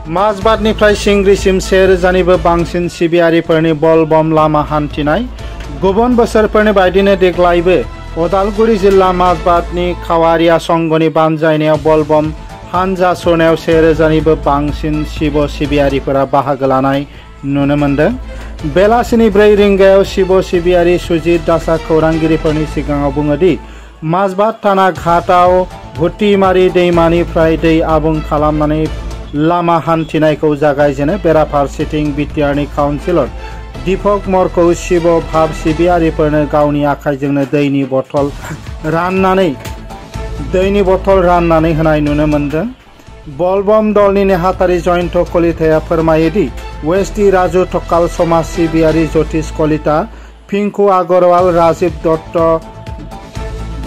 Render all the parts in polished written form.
माजबादनिफ्राय सिंग्रिसिम 1000निबो बांसिन सिबियारिफोरनि बल बम लामा हान्थिनाय। गुबुन बोसोरफोरनि बायदिनो देग्लायबो उदालगुरि जिल्ला माजबादनि खावारिया संघनि बानजायनायाव बल बम हानजा सुरनायाव 1000निबो बांसिन शिब सिबियारिफोरा बाहागो लानाय नुनो मोन्दों। बेलासिनि 4 रिंगायाव शिब सिबियारि सुजित दासआ खौरांगिरिफोरनि सिगाङाव बुङो दि माजबाद थाना घाटआव भुटिमारि दैमानिफ्राय दै आबुं खालामनानै लामा हान्थिनायखौ जागायजेनो। बेराफारसेथिं बिटिआरनि काउन्सिलर दीपक मरखौ शिब भाब सिबियारिफोरनो गावनि आखाइजोंनो दैनि बथल राननानै होनाय नुनो मोन्दों। बलबम दलनि नेहाथारि जयन्त कलिताया फोरमायो दि वेस्टि राजु थकाल समाज सिबियारि ज्योतिष कलिता, पिंकु आगरवाल, राजीव दत्त,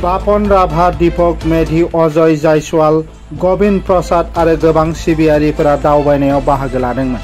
बापन राभा, दीपक मेधि, अजय जायसवाल, गोविंद प्रसाद आरो गोबां सिबियारिफोरा दावबायनायाव बाहागो लादोंमोन।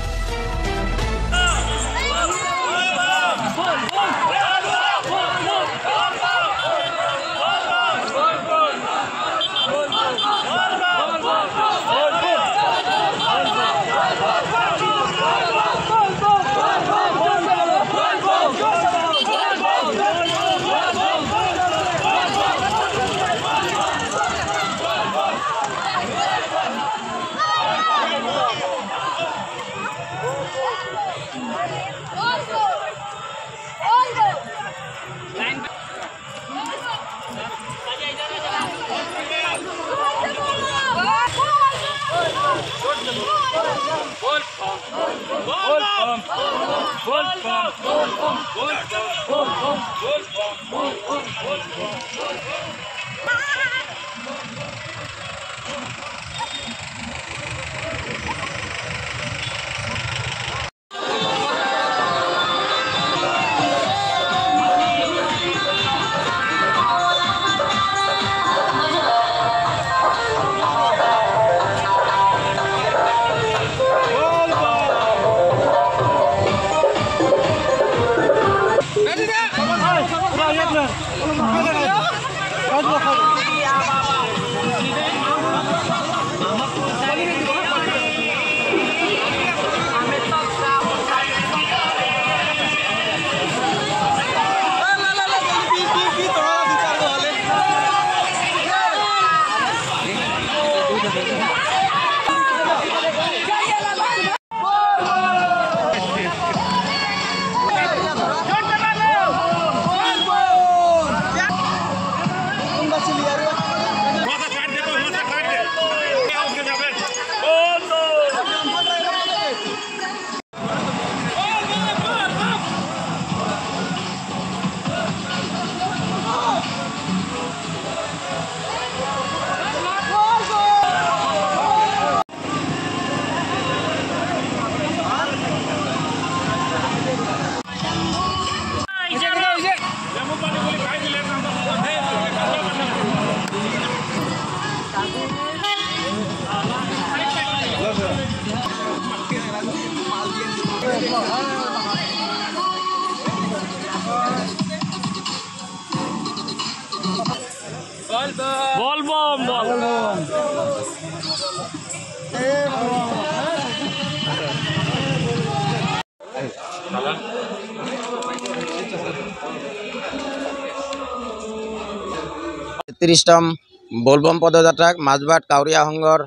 ত্ৰিশতম বলবম পদযাত্ৰাক মাজবাট কাউৰীয়া সংঘৰ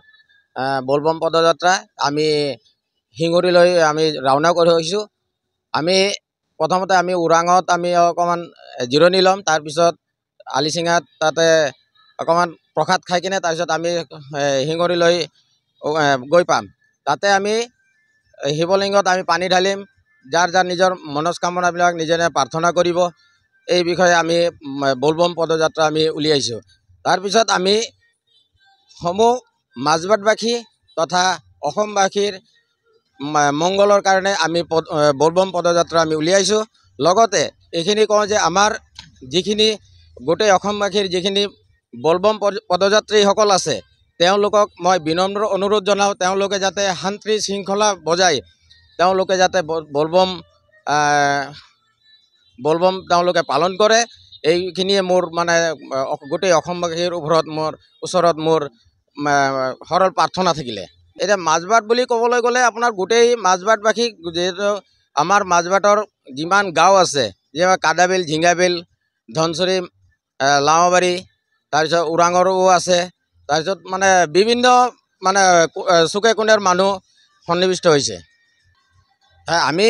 বলবম পদযাত্ৰা আমি শিঙুৰিলৈ আমি ৰাওনা কৰি হৈছোঁ। আমি প্ৰথমতে আমি ওৰাঙত আমি অকণমান জিৰণি ল'ম, তাৰপিছত আলিচিঙাত তাতে অকণমান প্ৰসাদ খাই কিনে তাৰপিছত আমি শিঙুৰিলৈ গৈ পাম। তাতে আমি শিৱলিংগত আমি পানী ঢালিম, যাৰ যাৰ নিজৰ মনস্কামনাবিলাক নিজে প্ৰাৰ্থনা কৰিব। এই বিষয়ে আমি বলবম পদযাত্ৰা আমি উলিয়াইছোঁ। তাৰপিছত আমি সমূহ মাজবাটবাসী তথা অসমবাসীৰ মংগলৰ কাৰণে আমি বলবম পদযাত্ৰা আমি উলিয়াইছোঁ। লগতে এইখিনি কওঁ যে আমাৰ যিখিনি গোটেই অসমবাসীৰ যিখিনি বলবম পদযাত্ৰীসকল আছে তেওঁলোকক মই বিনম্ৰ অনুৰোধ জনাওঁ, তেওঁলোকে যাতে শান্তি শৃংখলা বজাই তেওঁলোকে যাতে বলবম তেওঁলোকে পালন কৰে। এইখিনিয়ে মোৰ মানে গোটেই অসমবাসীৰ ওচৰত মোৰ সৰল প্ৰাৰ্থনা থাকিলে। এতিয়া মাজবাট বুলি ক'বলৈ গ'লে আপোনাৰ গোটেই মাজবাটবাসী যিহেতু আমাৰ মাজবাটৰ যিমান গাঁও আছে যেনে কাদাবিল ঝিঙাবিল ধনচুৰি লাওবাৰী তাৰপিছত ওৰাঙৰো আছে তাৰপিছত মানে বিভিন্ন মানে চুকে কোণেৰ মানুহ সন্নিৱিষ্ট হৈছে। আমি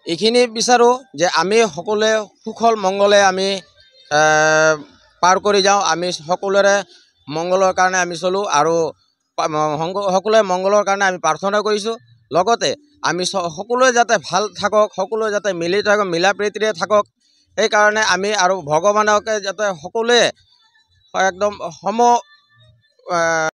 এইখিনি বিচাৰোঁ যে আমি সকলোৱে সুখল মংগলে আমি পাৰ কৰি যাওঁ। আমি সকলোৰে মংগলৰ কাৰণে আমি চলোঁ আৰু সকলোৱে মংগলৰ কাৰণে আমি প্ৰাৰ্থনা কৰিছোঁ। লগতে আমি সকলোৱে যাতে ভাল থাকক, সকলোৱে যাতে মিলি থাকক, মিলা প্ৰীতিৰে থাকক, সেইকাৰণে আমি আৰু ভগৱানকে যাতে সকলোৱে একদম